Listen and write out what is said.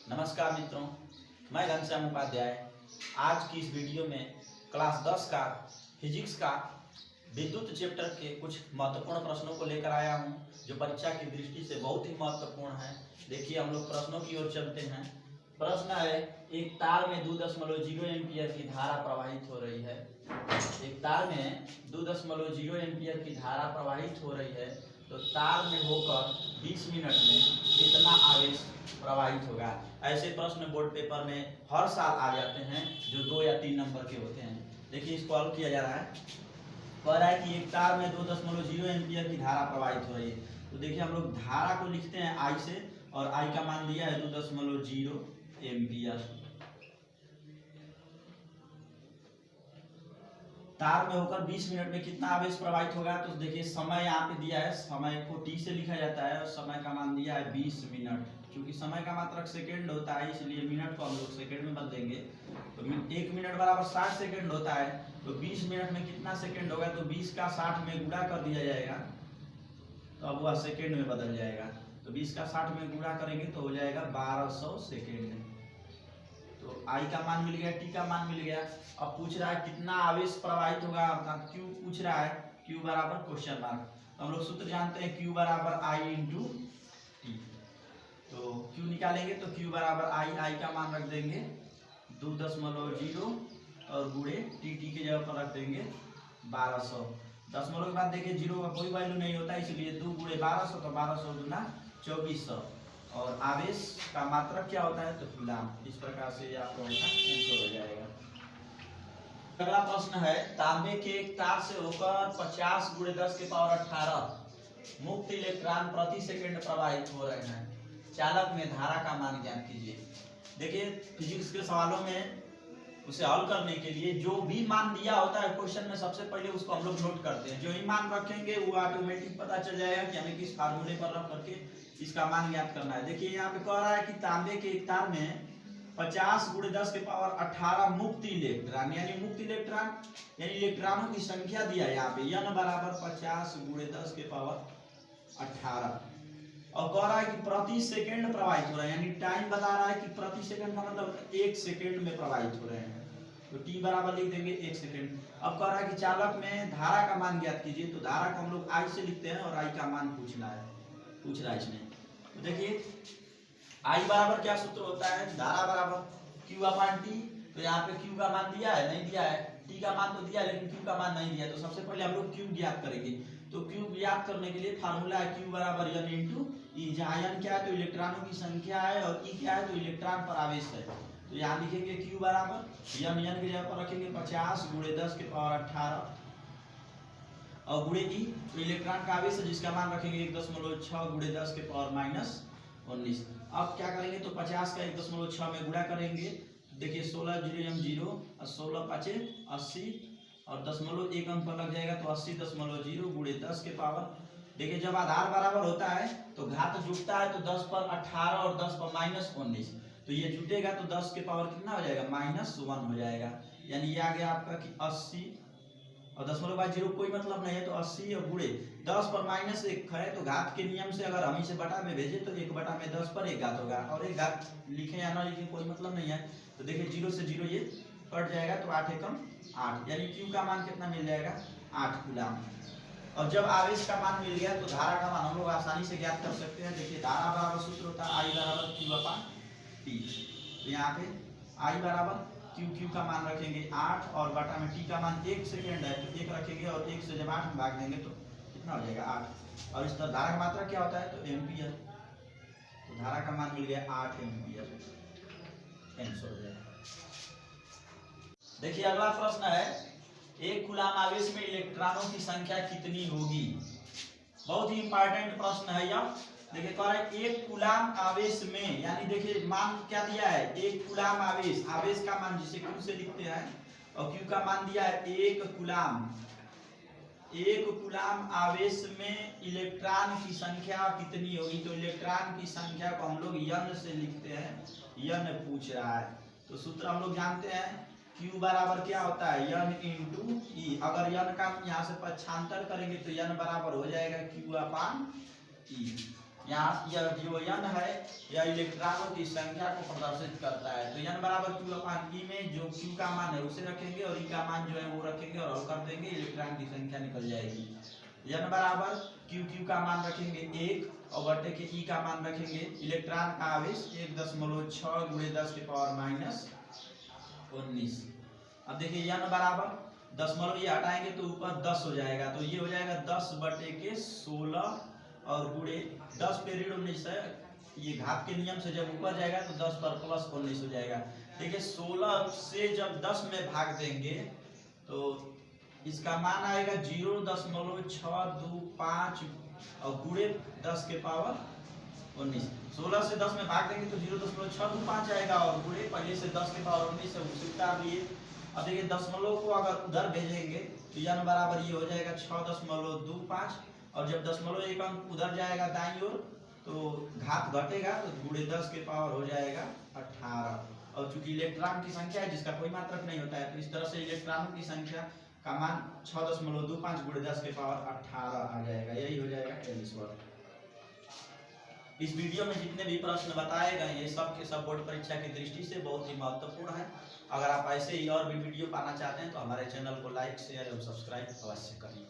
नमस्कार मित्रों, मैं घनश्याम उपाध्याय आज की इस वीडियो में क्लास 10 का फिजिक्स का विद्युत चैप्टर के कुछ महत्वपूर्ण प्रश्नों को लेकर आया हूं, जो परीक्षा की दृष्टि से बहुत ही महत्वपूर्ण है। देखिए, हम लोग प्रश्नों की ओर चलते हैं। प्रश्न है, एक तार में 2.0 एम्पियर की धारा प्रवाहित हो रही है। एक तार में 2.0 एम्पियर की धारा प्रवाहित हो रही है, तो तार में होकर 20 मिनट में कितना आवेश प्रवाहित होगा। ऐसे प्रश्न बोर्ड पेपर में हर साल आ जाते हैं, जो 2 या 3 नंबर के होते हैं। देखिए, इसको हल किया जा रहा है। कह रहा है कि एक तार में 2.0 एम्पियर की धारा प्रवाहित हो रही है। तो देखिए, हम लोग धारा को लिखते हैं आई से, और आई का मान दिया है 2.0 एम्पियर। तार में होकर 20 मिनट में कितना आवेश प्रवाहित होगा। तो देखिए, समय यहाँ पे दिया है, समय को t से लिखा जाता है, और समय का मान दिया है 20 मिनट। क्योंकि समय का मात्रक सेकंड होता है, इसलिए मिनट को हम लोग सेकंड में बदलेंगे। तो 1 मिनट बराबर 60 सेकंड होता है। तो 20 मिनट में कितना सेकंड होगा, तो 20 का 60 में गुणा कर दिया जाएगा, तो अब वह सेकंड में बदल जाएगा। तो 20 का 60 में गुणा करेंगे तो हो जाएगा 1200 सेकेंड। तो आई का मान मिल गया, टी का मान मिल गया। अब पूछ रहा है कितना आवेश प्रवाहित होगा, अर्थात क्यू पूछ रहा है। क्यू बराबर क्वेश्चन मार्क। तो हम लोग सूत्र जानते हैं, क्यू बराबर आई इंटू टी। तो क्यू निकालेंगे तो क्यू बराबर आई का मान रख देंगे 2.0 और गुणे टी की जगह पर रख देंगे 1200। दशमलव के बाद देखिए, जीरो का कोई वैल्यू नहीं होता, इसलिए 2 गुणे 1200, तो 1200 गुना 2400। और आवेश का मात्रक क्या होता है, तो कूलाम। इस प्रकार से आपको आंसर हो जाएगा। अगला प्रश्न है, तांबे के एक तार से होकर 50 गुणे 10 के पावर 18 मुक्त इलेक्ट्रॉन प्रति सेकंड प्रवाहित हो रहे हैं। चालक में धारा का मान ज्ञात कीजिए। देखिए, फिजिक्स के सवालों में उसे हल करने के लिए जो भी मान दिया होता है क्वेश्चन में, सबसे पहले उसको हम लोग नोट करते हैं। जो ही मान रखेंगे वो ऑटोमेटिक पता चल जाएगा कि हमें किस फार्मूले पर रख करके इसका मान ज्ञात करना है। देखिए, यहाँ पे कह रहा है कि तांबे के एक तार में 50 गुणे 10 के पावर 18 मुक्त इलेक्ट्रॉन, यानी मुक्त इलेक्ट्रॉन यानी इलेक्ट्रॉनों की संख्या दिया है यहाँ पे, n बराबर 50 गुणे 10 के पावर 18। और कह रहा है कि प्रति सेकंड प्रवाहित हो रहा है, यानी टाइम बता रहा है कि प्रति सेकंड का मतलब 1 सेकंड में प्रवाहित हो रहे हैं। तो t बराबर लिख देंगे 1 सेकंड। अब कह रहा है कि चालक में धारा का मान ज्ञात कीजिए। तो धारा को हम लोग I से लिखते हैं, और I का मान पूछ रहा है इसमें। तो देखिए, I बराबर क्या सूत्र होता है, धारा बराबर Q/T। तो यहाँ पे Q का मान दिया है, नहीं दिया है। T का मान तो दिया है, लेकिन Q का मान नहीं दिया है। तो सबसे पहले हम लोग Q ज्ञात करेंगे। तो Q ज्ञात करने के लिए फार्मूला है Q बराबर n इंटू ई, जहाँ n क्या है तो इलेक्ट्रॉनों की संख्या है, और E क्या है तो इलेक्ट्रॉन पर आवेश है। तो यहाँ लिखेंगे Q बराबर n की जगह पर रखेंगे 50 गुणे 10 के पावर 18 और गुणे E, तो इलेक्ट्रॉन का आवेश है, जिसका मान रखेंगे 1.6 गुणे 10 के पावर -19। अब क्या करेंगे, तो 50 का 1.6 में गुणा करेंगे। देखिए, 16 0 0 और 16 5 80, और 0.1 अंक पर लग जाएगा, तो 80.0 गुणे 10 के पावर। देखिए, जब आधार बराबर होता है तो घात जुटता है, तो 10 पर 18 और 10 पर -19, तो ये जुटेगा तो 10 के पावर कितना हो जाएगा, -1 हो जाएगा। यानी ये आ गया आपका कि 80, और 0.0 कोई मतलब नहीं है, तो 80 और गुणे 10 पर -1 है, तो घात के नियम से अगर हम इसे बटा में भेजे तो 1/10 पर 1 घात होगा, और 1 घात लिखे या ना लिखे कोई मतलब नहीं है। तो देखिए, 0 से 0 ये कट जाएगा, तो 8 एकम 8, यानी Q का मान कितना मिल जाएगा, 8 कूलाम। और जब आवेश का मान मिल गया तो धारा का मान हम लोग आसानी से ज्ञात कर सकते हैं। देखिए, धारा बराबर सूत्र होता है I बराबर Q/T। तो यहाँ पे I बराबर Q का मान रखेंगे 8, और बटा में T का मान 1 सेकेंड है, तो 1 रखेंगे, और 1 से जब 8 में भाग देंगे तो कितना हो जाएगा, 8। और इस तरह धारा का मात्रा क्या होता है, तो एम्पियर। तो धारा का मान मिल गया 8 एम्पियर, आंसर हो जाएगा। देखिए, अगला प्रश्न है, एक कूलाम आवेश में इलेक्ट्रॉनों की संख्या कितनी होगी। बहुत ही इंपॉर्टेंट प्रश्न है यह। देखिए, कह रहा है एक कूलाम आवेश में, यानी देखिए मान क्या दिया है, एक कूलाम आवेश, आवेश का मान जिसे Q से लिखते हैं, और Q का मान दिया है 1 कूलाम। एक कूलाम आवेश में इलेक्ट्रॉन की संख्या कितनी होगी। तो इलेक्ट्रॉन की संख्या को हम लोग n से लिखते हैं, n पूछ रहा है। तो सूत्र हम लोग जानते हैं, Q बराबर क्या होता है, n इंटू ई। अगर n का यहाँ से पक्षांतर करेंगे तो n बराबर हो जाएगा Q/E, यहाँ यह जो n है यह इलेक्ट्रॉनों की संख्या को प्रदर्शित करता है। तो n बराबर q अपान e में जो q का मान है उसे रखेंगे और e का मान जो है वो रखेंगे और हल कर देंगे, इलेक्ट्रॉन की संख्या निकल जाएगी। n बराबर q का मान रखेंगे 1 और बटे के e का मान रखेंगे इलेक्ट्रॉन का आवेश 1.6 गुणे 10 की पावर माइनस 19। अब देखिए n बराबर दशमलव ये हटाएंगे तो ऊपर 10 हो जाएगा, तो ये हो जाएगा 10 बटे के 16 और गुणे 10 पे ऋण 19 है, ये घात के नियम से जब ऊपर जाएगा तो 10 पर प्लस 19 हो जाएगा। देखिए 16 से जब 10 में भाग देंगे तो इसका मान आएगा 0.625 और गुणे 10 के पावर 19। 16 से 10 में भाग देंगे तो 0.625 आएगा और गुणे पहले से 10 के पावर 19 है उसे उतार लिए। अब देखिए दशमलव को अगर उधर भेजेंगे तो n बराबर ये हो जाएगा 6.25 और जब दशमलव एक अंक उधर जाएगा दाईं ओर तो घात घटेगा तो गुणे 10 के पावर हो जाएगा 18। और चूंकि इलेक्ट्रॉन की संख्या है जिसका कोई मात्रक नहीं होता है तो इस तरह से इलेक्ट्रॉनों की संख्या का मान 6.25 गुणे 10 के पावर 18 आ जाएगा, यही हो जाएगा टेनिस वर्क। इस वीडियो में जितने भी प्रश्न बताए गए ये सब के सब बोर्ड परीक्षा की दृष्टि से बहुत ही महत्वपूर्ण है। अगर आप ऐसे ही और भी वीडियो पाना चाहते हैं तो हमारे चैनल को लाइक शेयर एवं सब्सक्राइब अवश्य करिए।